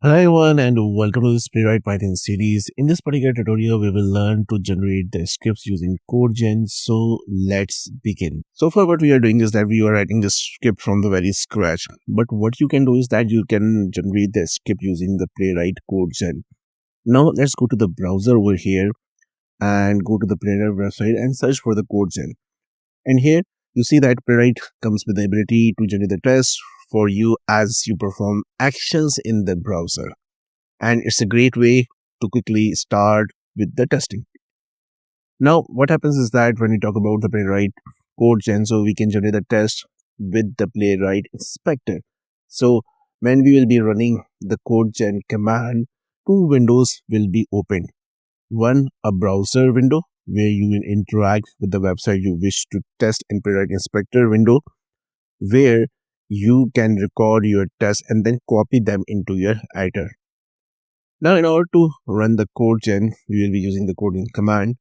Hello everyone and welcome to this Playwright Python series. In this particular tutorial, we will learn to generate the scripts using Codegen. So let's begin. So far what we are doing is that we are writing the script from the very scratch. But what you can do is that you can generate the script using the Playwright Codegen. Now let's go to the browser over here and go to the Playwright website and search for the Codegen. And here you see that Playwright comes with the ability to generate the tests for you as you perform actions in the browser. And it's a great way to quickly start with the testing. Now, what happens is that when we talk about the Playwright Codegen, so we can generate the test with the Playwright Inspector. So when we will be running the Codegen command, two windows will be opened. One, a browser window where you will interact with the website you wish to test, and Playwright Inspector window where you can record your tests and then copy them into your editor. Now, in order to run the Codegen, we will be using the Codegen command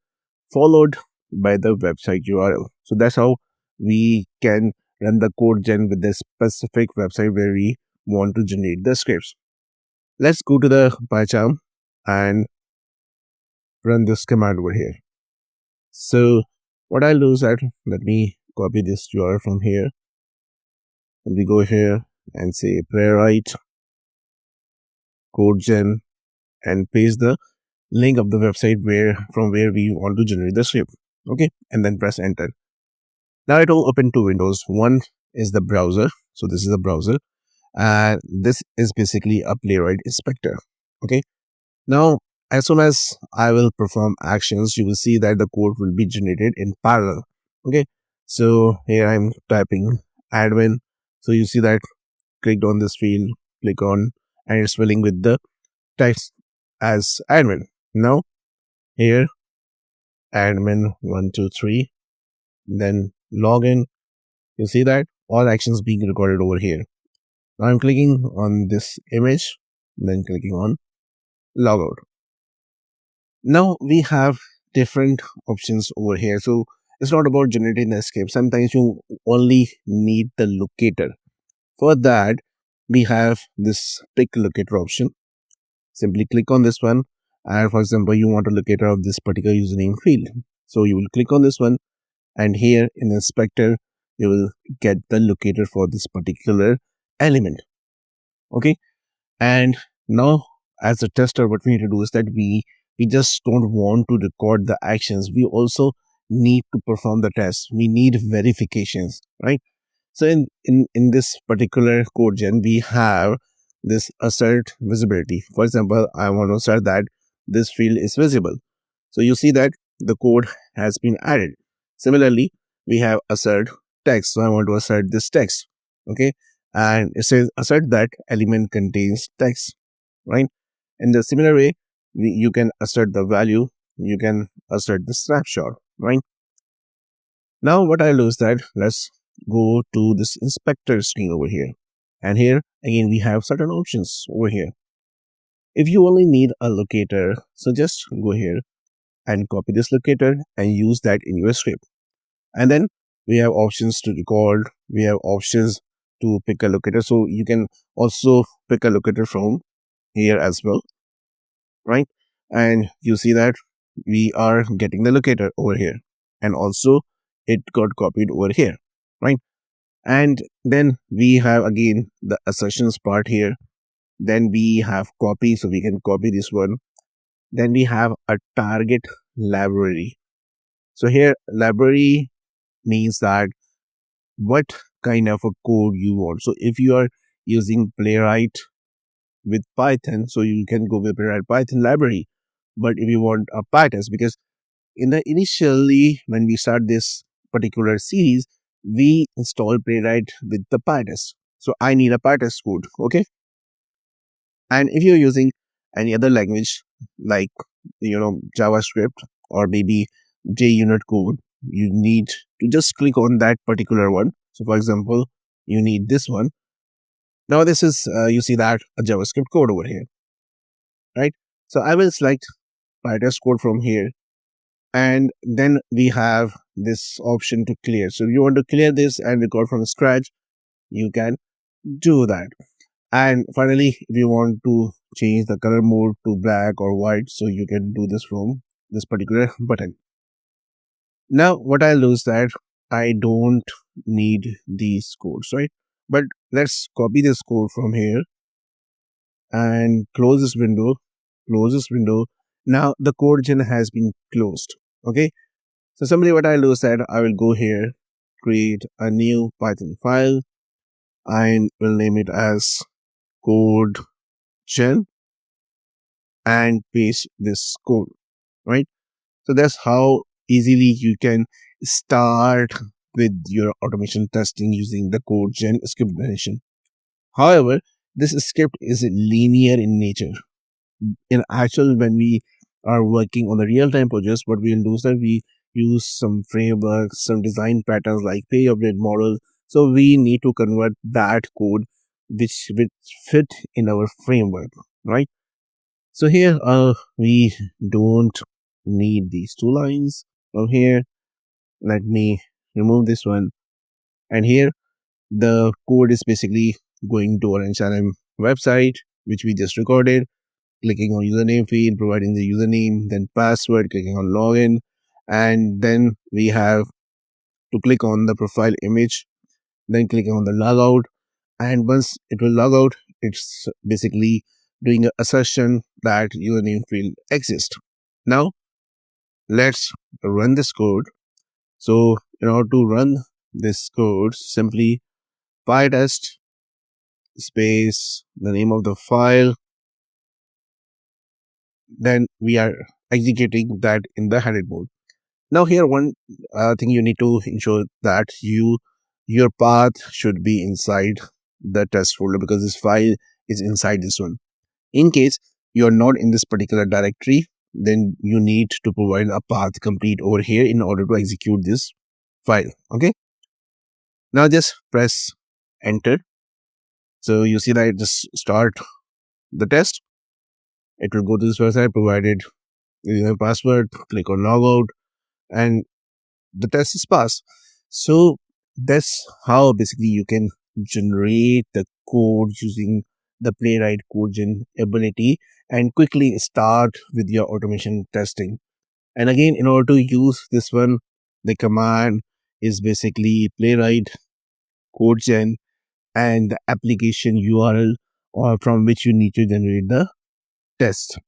followed by the website URL. So that's how we can run the Codegen with the specific website where we want to generate the scripts. Let's go to the PyCharm and run this command over here. So what I'll do is that let me copy this URL from here. And we go here and say Playwright Codegen and paste the link of the website from where we want to generate the script. Okay, and then press enter. Now it will open two windows. One is the browser. So this is the browser, and this is basically a Playwright Inspector. Okay, now as soon as I will perform actions, you will see that the code will be generated in parallel. Okay, so here I'm typing admin. So you see that clicked on this field, click on, and it's filling with the text as admin. Now here admin 123, then login. You see that all actions being recorded over here. Now I'm clicking on this image, then clicking on logout. Now we have different options over here. So it's not about generating the script. Sometimes you only need the locator. For that, we have this pick locator option. Simply click on this one. And for example, you want a locator of this particular username field. So you will click on this one, and here in the inspector, you will get the locator for this particular element. Okay, and now as a tester, what we need to do is that we just don't want to record the actions. We also need to perform the test. We need verifications, right? So in this particular Codegen, we have this assert visibility. For example, I want to assert that this field is visible. So you see that the code has been added. Similarly, we have assert text. So I want to assert this text. Okay. And it says assert that element contains text, right? In the similar way, you can assert the value, you can assert the snapshot, right? Now what I'll do is that let's go to this inspector screen over here. And here again, we have certain options over here. If you only need a locator, so just go here and copy this locator and use that in your script. And then we have options to record, we have options to pick a locator. So you can also pick a locator from here as well, right? And you see that we are getting the locator over here, and also it got copied over here, right? And then we have again the assertions part here. Then we have copy, so we can copy this one. Then we have a target library. So here library means that what kind of a code you want. So if you are using Playwright with Python, so you can go with Playwright Python library. But if you want a Pytest, because in the initially when we start this particular series, we install Playwright with the Pytest. So I need a Pytest code, okay? And if you're using any other language like JavaScript or maybe JUnit code, you need to just click on that particular one. So for example, you need this one. Now this is you see that a JavaScript code over here, right? So I will select Pytest code from here, and then we have this option to clear. So if you want to clear this and record from scratch, you can do that. And finally, if you want to change the color mode to black or white, so you can do this from this particular button. Now what I'll do is that I don't need these codes, right? But let's copy this code from here and close this window, close this window. Now the code gen has been closed. Okay. So simply what I'll do is that I will go here, create a new Python file and will name it as code gen and paste this code, right? So that's how easily you can start with your automation testing using the code gen script generation. However, this script is linear in nature. In actual, when we are working on the real-time projects, what we'll do is that we use some frameworks, some design patterns like pay update model. So we need to convert that code which fit in our framework, right? So here we don't need these two lines from here. Let me remove this one, and here the code is basically going to our HRM website which we just recorded, clicking on username field, providing the username, then password, clicking on login, and then we have to click on the profile image, then clicking on the logout, and once it will log out, it's basically doing an assertion that username field exists. Now let's run this code. So in order to run this code, simply pytest space the name of the file, then we are executing that in the headed mode. Now here one thing you need to ensure that your path should be inside the test folder, because this file is inside this one. In case you're not in this particular directory, then you need to provide a path complete over here in order to execute this file. Okay. Now just press enter. So you see that it just start the test. It will go to this website, provided your password, click on logout, and the test is passed. So that's how basically you can generate the code using the Playwright Codegen ability and quickly start with your automation testing. And again, in order to use this one, the command is basically Playwright Codegen and the application URL or from which you need to generate the test.